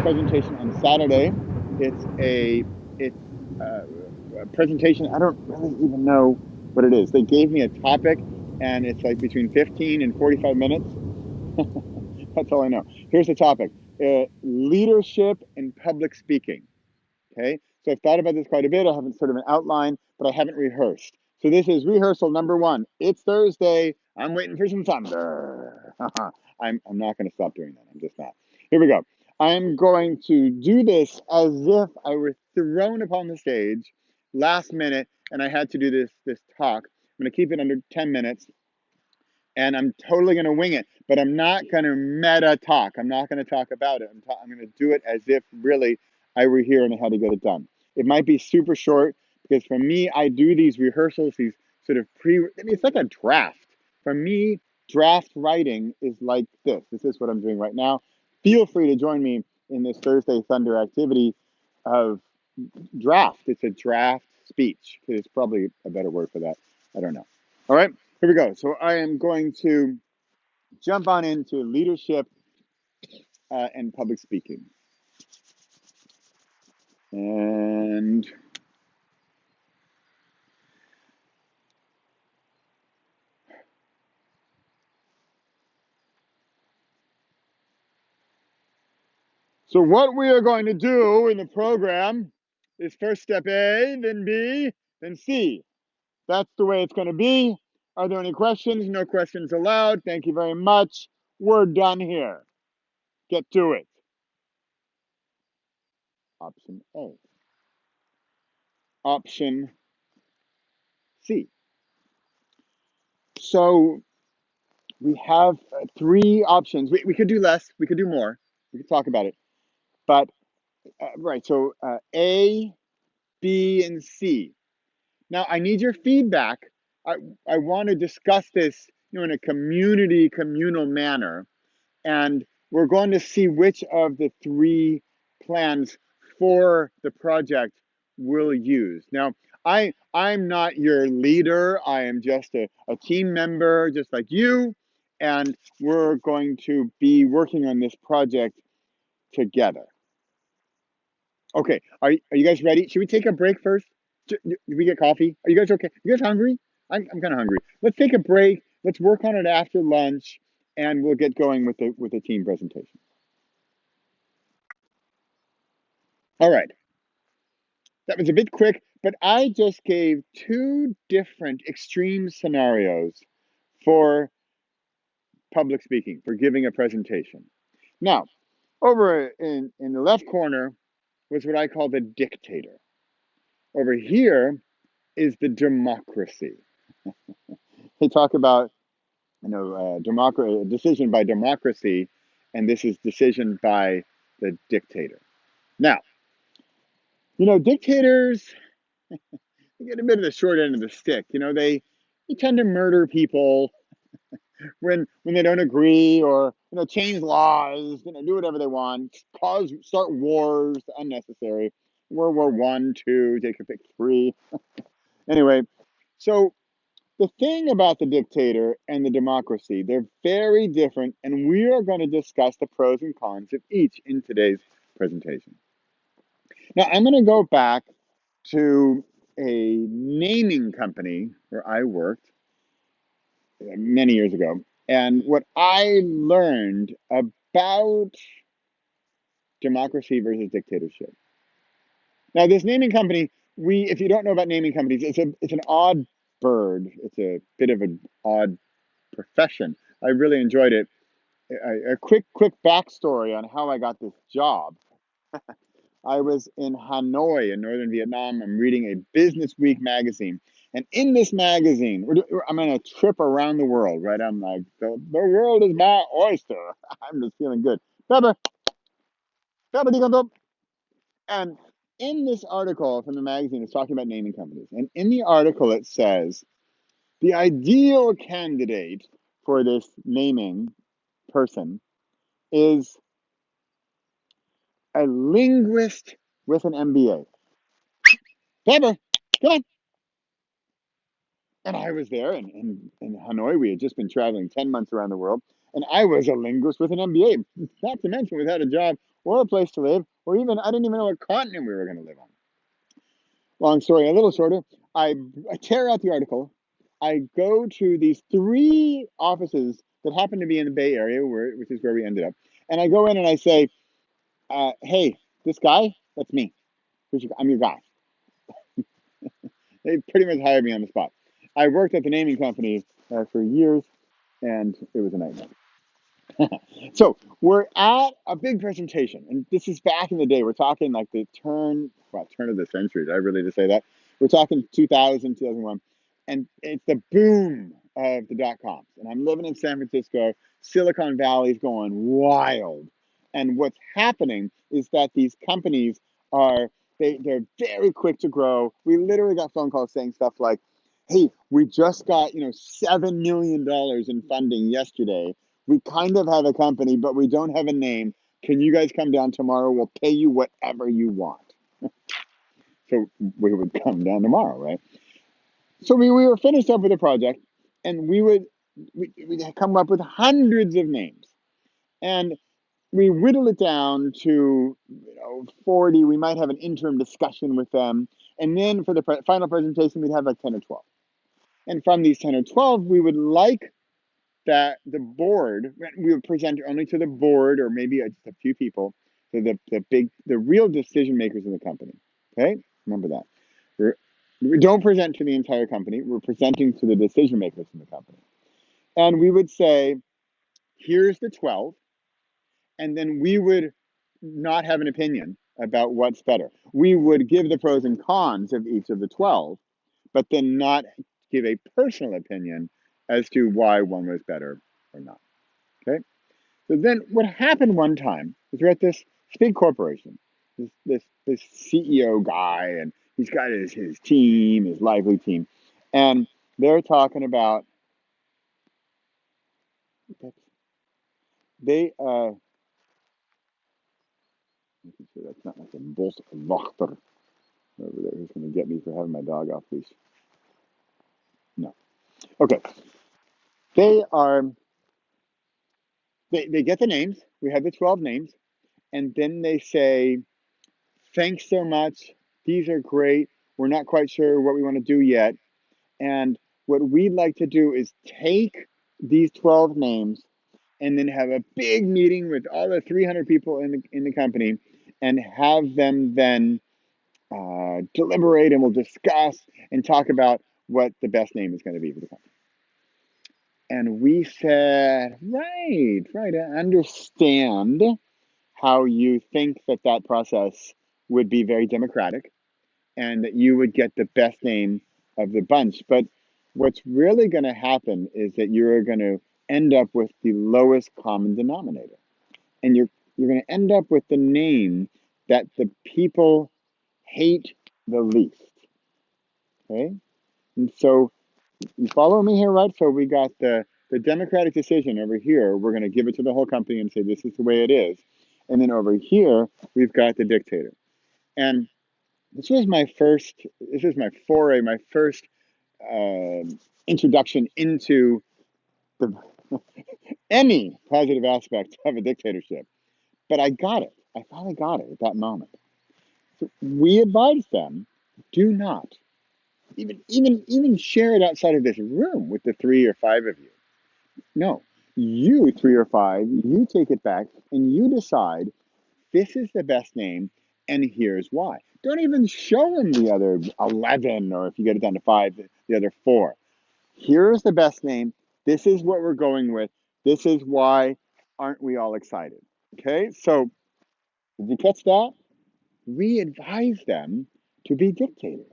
presentation on Saturday. It's a presentation. I don't really even know what it is. They gave me a topic, and it's like between 15 and 45 minutes. That's all I know. Here's the topic: leadership and public speaking. Okay, so I've thought about this quite a bit. I haven't sort of an outline, but I haven't rehearsed. So this is rehearsal number one. It's Thursday. I'm waiting for some thunder. I'm not going to stop doing that. I'm just not. Here we go. I'm going to do this as if I were thrown upon the stage last minute and I had to do this talk. I'm going to keep it under 10 minutes and I'm totally going to wing it, but I'm not going to meta talk. I'm not going to talk about it. I'm going to do it as if really I were here and I had to get it done. It might be super short because for me, I do these rehearsals, these sort of it's like a draft. For me, draft writing is like this. This is what I'm doing right now. Feel free to join me in this Thursday Thunder activity of draft. It's a draft speech. It's probably a better word for that. I don't know. All right, here we go. So I am going to jump on into leadership and public speaking. And so what we are going to do in the program is first step A, then B, then C. That's the way it's going to be. Are there any questions? No questions allowed. Thank you very much. We're done here. Get to it. Option A. Option C. So we have three options. We could do less. We could do more. We could talk about it. But, right, so A, B, and C. Now, I need your feedback. I want to discuss this, in a communal manner. And we're going to see which of the three plans for the project we'll use. Now, I'm not your leader. I am just a team member, just like you. And we're going to be working on this project together. Okay, are you guys ready? Should we take a break first? Did we get coffee? Are you guys okay? You guys hungry? I'm kind of hungry. Let's take a break. Let's work on it after lunch, and we'll get going with the team presentation. All right. That was a bit quick, but I just gave two different extreme scenarios for public speaking, for giving a presentation. Now, over in the left corner was what I call the dictator. Over here is the democracy. They talk about, decision by democracy, and this is decision by the dictator. Now, dictators, they get a bit of the short end of the stick. They tend to murder people when they don't agree, or change laws, do whatever they want, start wars, unnecessary. World War I, II, take your pick, three. Anyway, so the thing about the dictator and the democracy, they're very different, and we are going to discuss the pros and cons of each in today's presentation. Now, I'm going to go back to a naming company where I worked many years ago, and what I learned about democracy versus dictatorship. Now, this naming company, if you don't know about naming companies, it's an odd bird. It's a bit of an odd profession. I really enjoyed it. A quick backstory on how I got this job. I was in Hanoi in northern Vietnam. I'm reading a Business Week magazine. And in this magazine, I'm on a trip around the world, right? I'm like, the world is my oyster. I'm just feeling good. And in this article from the magazine, it's talking about naming companies. And in the article, it says, the ideal candidate for this naming person is a linguist with an MBA. Pepper, come on. And I was there in Hanoi. We had just been traveling 10 months around the world. And I was a linguist with an MBA. Not to mention, without a job or a place to live, or even, I didn't even know what continent we were going to live on. Long story, a little shorter. I tear out the article. I go to these three offices that happen to be in the Bay Area, which is where we ended up. And I go in and I say, hey, this guy, that's me. I'm your guy. They pretty much hired me on the spot. I worked at the naming company for years, and it was a nightmare. So we're at a big presentation, and this is back in the day. We're talking like the turn of the century. Did I really just say that? We're talking 2000, 2001, and it's the boom of the dot coms. And I'm living in San Francisco. Silicon Valley's going wild, and what's happening is that these companies are they're very quick to grow. We literally got phone calls saying stuff like, "Hey, we just got $7 million in funding yesterday. We kind of have a company, but we don't have a name. Can you guys come down tomorrow? We'll pay you whatever you want." So we would come down tomorrow, right? So we were finished up with the project, and we'd come up with hundreds of names, and we whittle it down to 40. We might have an interim discussion with them, and then for the final presentation, we'd have like 10 or 12. And from these 10 or 12, we would like that the board, we would present only to the board or maybe just a few people, so the real decision makers in the company. Okay, remember that. We don't present to the entire company. We're presenting to the decision makers in the company, and we would say, "Here's the 12," and then we would not have an opinion about what's better. We would give the pros and cons of each of the 12, but then not give a personal opinion as to why one was better or not. Okay. So then what happened one time is we're at this big corporation, this CEO guy, and he's got his team, his lively team, and they're talking about they making sure that's not like a boswachter over there who's going to get me for having my dog off leash. No. Okay. They are they get the names. We have the 12 names, and then they say, "Thanks so much. These are great. We're not quite sure what we want to do yet. And what we'd like to do is take these 12 names and then have a big meeting with all the 300 people in the company and have them then deliberate, and we'll discuss and talk about what the best name is going to be for the company." And we said, right, I understand how you think that process would be very democratic and that you would get the best name of the bunch. But what's really going to happen is that you're going to end up with the lowest common denominator. And you're going to end up with the name that the people hate the least. Okay? And so you follow me here, right? So we got the democratic decision over here. We're going to give it to the whole company and say, this is the way it is. And then over here, we've got the dictator. And this was my foray, my first introduction into the any positive aspect of a dictatorship. But I got it. I finally got it at that moment. So we advise them, do not even share it outside of this room with the 3 or 5 of you. No, you 3 or 5, you take it back and you decide this is the best name, and here's why. Don't even show them the other 11, or if you get it down to 5, the other 4. Here's the best name. This is what we're going with. This is why. Aren't we all excited? Okay, so did you catch that? We advise them to be dictators.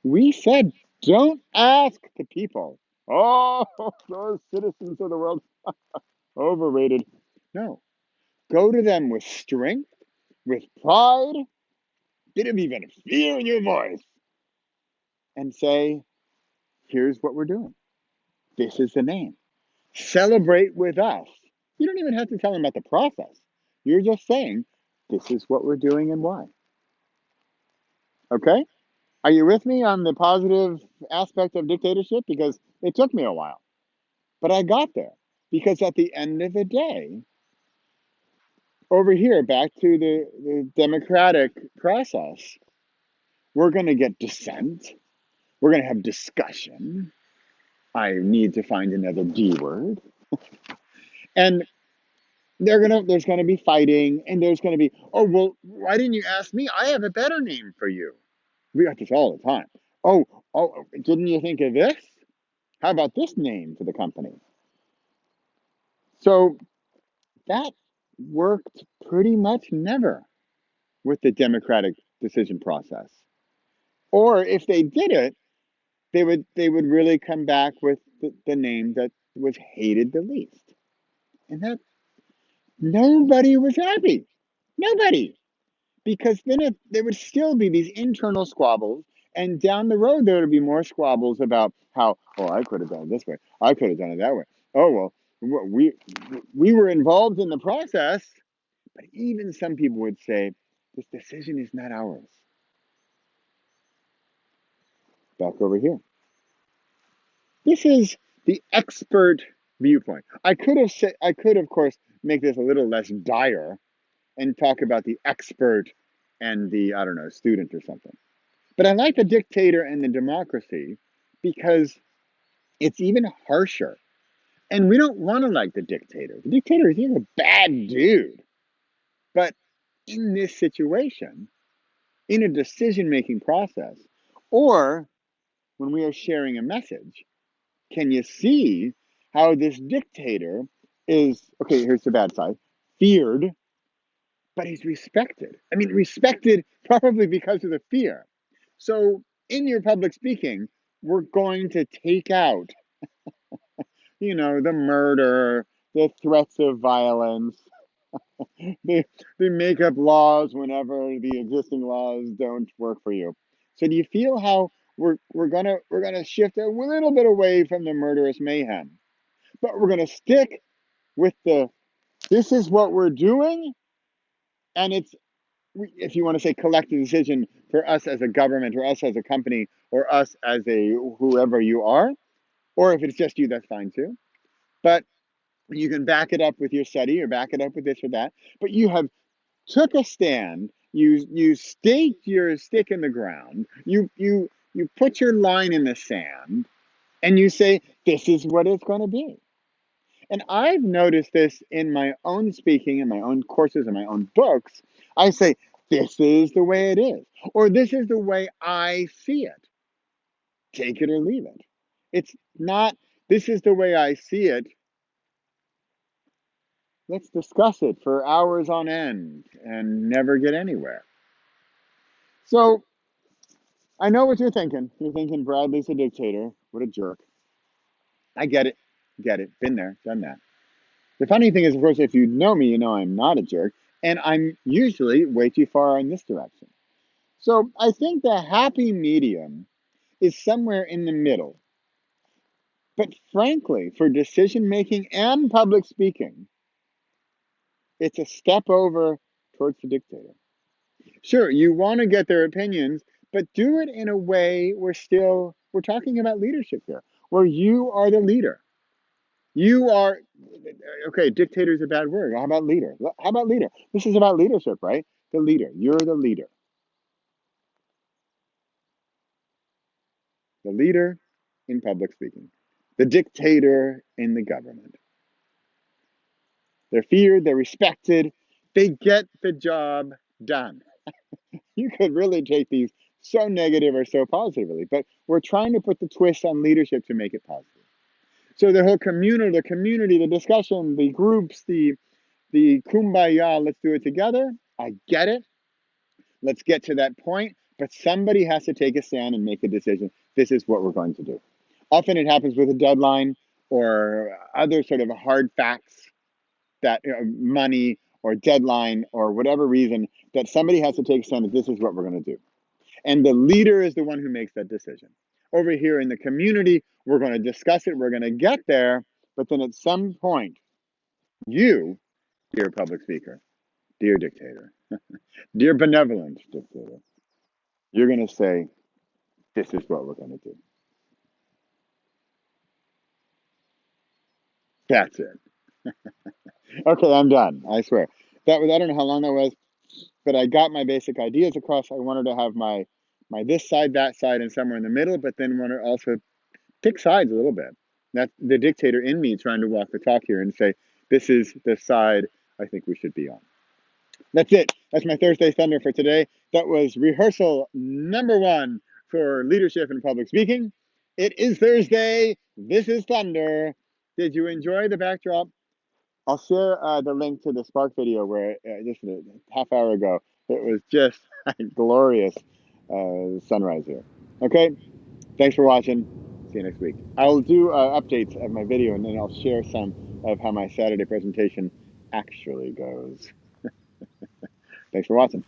We said, don't ask the people. Oh, those citizens of the world, overrated. No, go to them with strength, with pride, bit of even fear in your voice, and say, here's what we're doing. This is the name. Celebrate with us. You don't even have to tell them about the process. You're just saying, this is what we're doing and why. Okay? Are you with me on the positive aspect of dictatorship? Because it took me a while, but I got there. Because at the end of the day, Over here, back to the democratic process, we're going to get dissent. We're going to have discussion. I need to find another D word. And there's gonna be fighting, and there's gonna be, oh well, why didn't you ask me? I have a better name for you. We got this all the time. Oh, didn't you think of this? How about this name for the company? So that worked pretty much never with the democratic decision process. Or if they did it, they would really come back with the name that was hated the least. And that nobody was happy. Nobody. Because then there would still be these internal squabbles, and down the road there would be more squabbles about how, oh, I could have done it this way, I could have done it that way. Oh well, we were involved in the process, but even some people would say this decision is not ours. Back over here, this is the expert viewpoint. I could of course make this a little less dire and talk about the expert and the, I don't know, student or something. But I like the dictator and the democracy because it's even harsher. And we don't want to like the dictator. The dictator is a bad dude. But in this situation, in a decision making process, or when we are sharing a message, can you see how this dictator is, okay, here's the bad side, feared, but he's respected. I mean, respected probably because of the fear. So in your public speaking, we're going to take out, the murder, the threats of violence, the make up laws whenever the existing laws don't work for you. So do you feel how we're gonna shift a little bit away from the murderous mayhem, but we're gonna stick with the this is what we're doing, and it's if you want to say collective decision for us as a government or us as a company or us as a whoever you are, or if it's just you, that's fine too. But you can back it up with your study or back it up with this or that. But you have took a stand. You staked your stick in the ground. You put your line in the sand, and you say this is what it's going to be. And I've noticed this in my own speaking, in my own courses, in my own books. I say, this is the way it is, or this is the way I see it. Take it or leave it. It's not, this is the way I see it. Let's discuss it for hours on end and never get anywhere. So I know what you're thinking. You're thinking Bradley's a dictator. What a jerk. I get it. Get it. Been there, done that. The funny thing is, of course, if you know me, you know I'm not a jerk, and I'm usually way too far in this direction. So I think the happy medium is somewhere in the middle. But frankly, for decision making and public speaking, it's a step over towards the dictator. Sure, you want to get their opinions, but do it in a way we're talking about leadership here, where you are the leader. You are, okay, dictator is a bad word. How about leader? How about leader? This is about leadership, right? The leader. You're the leader. The leader in public speaking. The dictator in the government. They're feared, they're respected, they get the job done. You could really take these so negative or so positively, but we're trying to put the twist on leadership to make it positive. So the whole community, the discussion, the groups, the kumbaya, let's do it together. I get it. Let's get to that point. But somebody has to take a stand and make a decision. This is what we're going to do. Often it happens with a deadline or other sort of hard facts that money or deadline or whatever reason that somebody has to take a stand that this is what we're going to do. And the leader is the one who makes that decision. Over here in the community, we're going to discuss it. We're going to get there. But then at some point, you, dear public speaker, dear dictator, dear benevolent dictator, you're going to say, this is what we're going to do. That's it. Okay, I'm done. I swear. that was, I don't know how long that was, but I got my basic ideas across. I wanted to have my this side, that side, and somewhere in the middle, but then want to also pick sides a little bit. That's the dictator in me trying to walk the talk here and say, this is the side I think we should be on. That's it. That's my Thursday Thunder for today. That was rehearsal number 1 for leadership and public speaking. It is Thursday. This is Thunder. Did you enjoy the backdrop? I'll share the link to the Spark video where just a half hour ago, it was just a glorious sunrise here. Okay, thanks for watching. See you next week. I'll do updates of my video, and then I'll share some of how my Saturday presentation actually goes. Thanks for watching.